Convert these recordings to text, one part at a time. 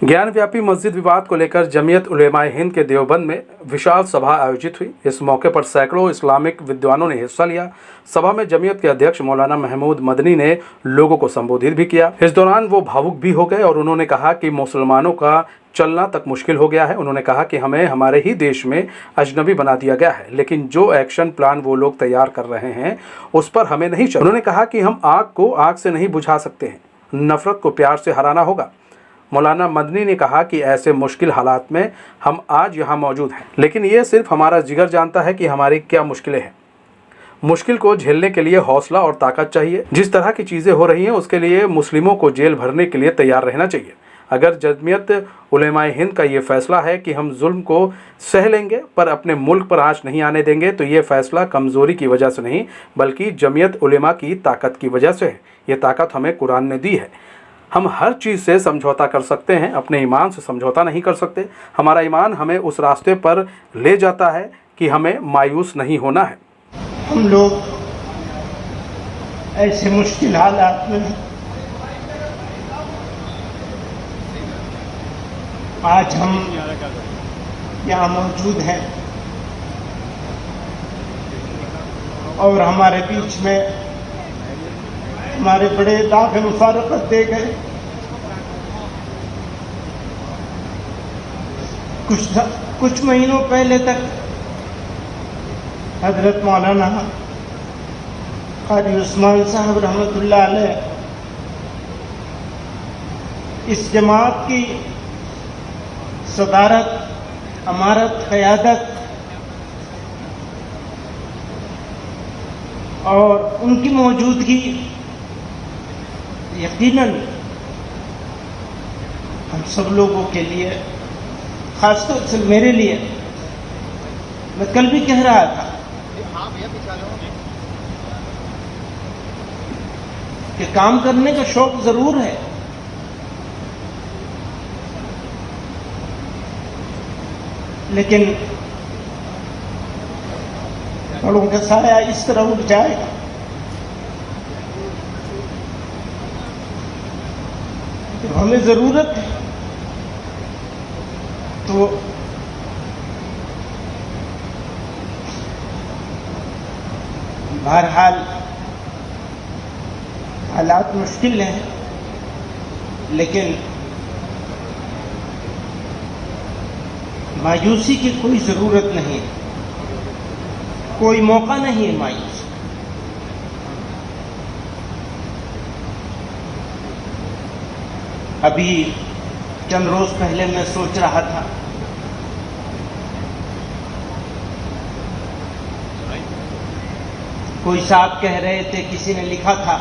ज्ञान व्यापी मस्जिद विवाद को लेकर जमीयत उलेमाए हिंद के देवबंद में विशाल सभा आयोजित हुई। इस मौके पर सैकड़ों इस्लामिक विद्वानों ने हिस्सा लिया। सभा में जमीयत के अध्यक्ष मौलाना महमूद मदनी ने लोगों को संबोधित भी किया। इस दौरान वो भावुक भी हो गए और उन्होंने कहा कि मुसलमानों का चलना तक मुश्किल हो गया है। उन्होंने कहा कि हमें हमारे ही देश में अजनबी बना दिया गया है, लेकिन जो एक्शन प्लान वो लोग तैयार कर रहे हैं उस पर हमें नहीं चलना। उन्होंने कहा कि हम आग को आग से नहीं बुझा सकते हैं, नफरत को प्यार से हराना होगा। मौलाना मदनी ने कहा कि ऐसे मुश्किल हालात में हम आज यहाँ मौजूद हैं, लेकिन ये सिर्फ हमारा जिगर जानता है कि हमारी क्या मुश्किलें हैं। मुश्किल को झेलने के लिए हौसला और ताकत चाहिए। जिस तरह की चीज़ें हो रही हैं उसके लिए मुस्लिमों को जेल भरने के लिए तैयार रहना चाहिए। अगर जमीयत उलेमाए हिंद का ये फैसला है कि हम जुल्म को सह लेंगे पर अपने मुल्क पर आँच नहीं आने देंगे, तो ये फैसला कमज़ोरी की वजह से नहीं बल्कि जमीयत उलेमा की ताकत की वजह से है। ये ताकत हमें कुरान ने दी है। हम हर चीज़ से समझौता कर सकते हैं, अपने ईमान से समझौता नहीं कर सकते। हमारा ईमान हमें उस रास्ते पर ले जाता है कि हमें मायूस नहीं होना है। हम लोग ऐसे मुश्किल हालात में आज हम यहाँ मौजूद हैं और हमारे बीच में हमारे बड़े दाफ़े मुफारकत दे गए। कुछ महीनों पहले तक हजरत मौलाना क़ारी उस्मान साहब रहमतुल्लाह अलैह इस जमात की सदारत, अमारत, क़यादत और उनकी मौजूदगी यकीनन हम सब लोगों के लिए, खासतौर से मेरे लिए, मैं कल भी कह रहा था कि काम करने का शौक जरूर है, लेकिन बड़ों का साया इस तरह उठ जाएगा तो हमें जरूरत है। तो बहरहाल हालात मुश्किल हैं, लेकिन मायूसी की कोई ज़रूरत नहीं, कोई मौका नहीं है मायूस। अभी चंद रोज पहले मैं सोच रहा था कोई साहब कह रहे थे, किसी ने लिखा था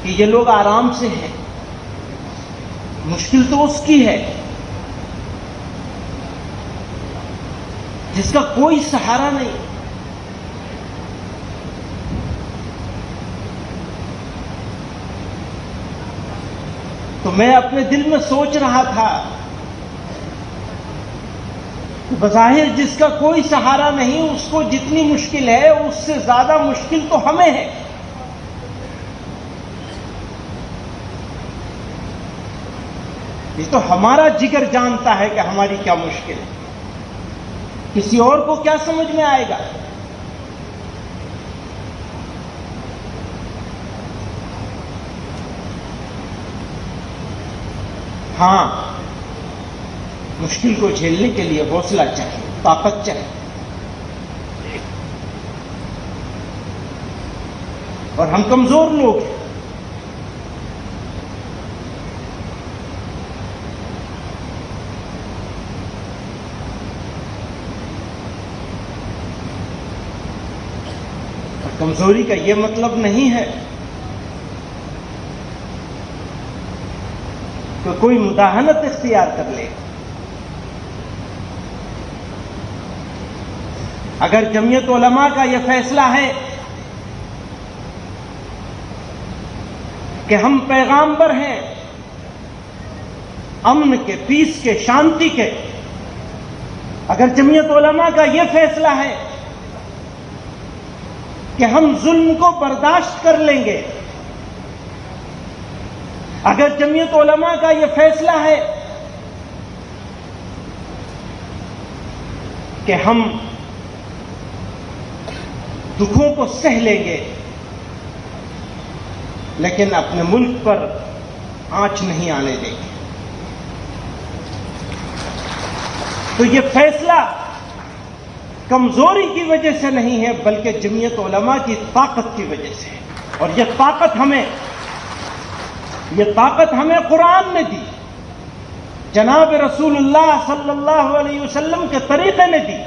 कि ये लोग आराम से हैं, मुश्किल तो उसकी है जिसका कोई सहारा नहीं। तो मैं अपने दिल में सोच रहा था कि बज़ाहिर जिसका कोई सहारा नहीं, उसको जितनी मुश्किल है उससे ज्यादा मुश्किल तो हमें है। ये तो हमारा जिगर जानता है कि हमारी क्या मुश्किल है, किसी और को क्या समझ में आएगा। हाँ, मुश्किल को झेलने के लिए हौसला चाहिए, ताकत चाहिए, और हम कमजोर लोग हैं। कमजोरी का यह मतलब नहीं है कि कोई मुदाहनत इख्तियार कर ले। अगर जमीयत उलमा का यह फैसला है कि हम पैगाम्बर हैं अमन के, पीस के, शांति के, अगर जमीयत उलमा का यह फैसला है कि हम जुल्म को बर्दाश्त कर लेंगे, اگر جمعیت علماء کا یہ فیصلہ ہے کہ ہم دکھوں کو سہ لیں گے لیکن اپنے ملک پر آنچ نہیں آنے دیں گے، تو یہ فیصلہ کمزوری کی وجہ سے نہیں ہے بلکہ جمعیت علماء کی طاقت کی وجہ سے ہے۔ اور یہ طاقت ہمیں قرآن نے دی، جناب رسول اللہ صلی اللہ علیہ وسلم کے طریقے نے دی۔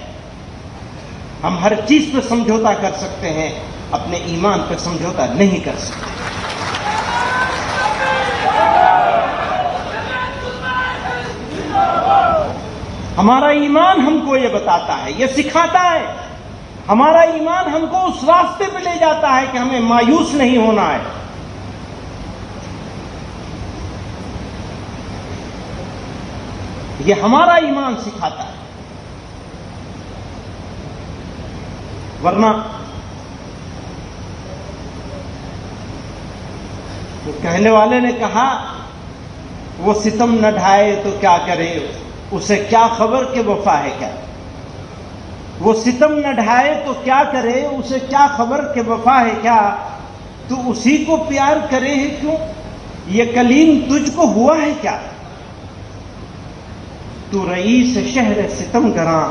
ہم ہر چیز پہ سمجھوتا کر سکتے ہیں، اپنے ایمان پہ سمجھوتا نہیں کر سکتے۔ ہمارا ایمان ہم کو یہ بتاتا ہے، یہ سکھاتا ہے، ہمارا ایمان ہم کو اس راستے پہ لے جاتا ہے کہ ہمیں مایوس نہیں ہونا ہے۔ یہ ہمارا ایمان سکھاتا ہے، ورنہ تو کہنے والے نے کہا وہ ستم نہ ڈھائے تو کیا کرے، اسے کیا خبر کہ وفا ہے کیا۔ وہ ستم نہ ڈھائے تو کیا کرے، اسے کیا خبر کہ وفا ہے کیا۔ تو اسی کو پیار کرے ہے کیوں، یہ کلیم تجھ کو ہوا ہے کیا۔ تو رئیس شہر ستم گراں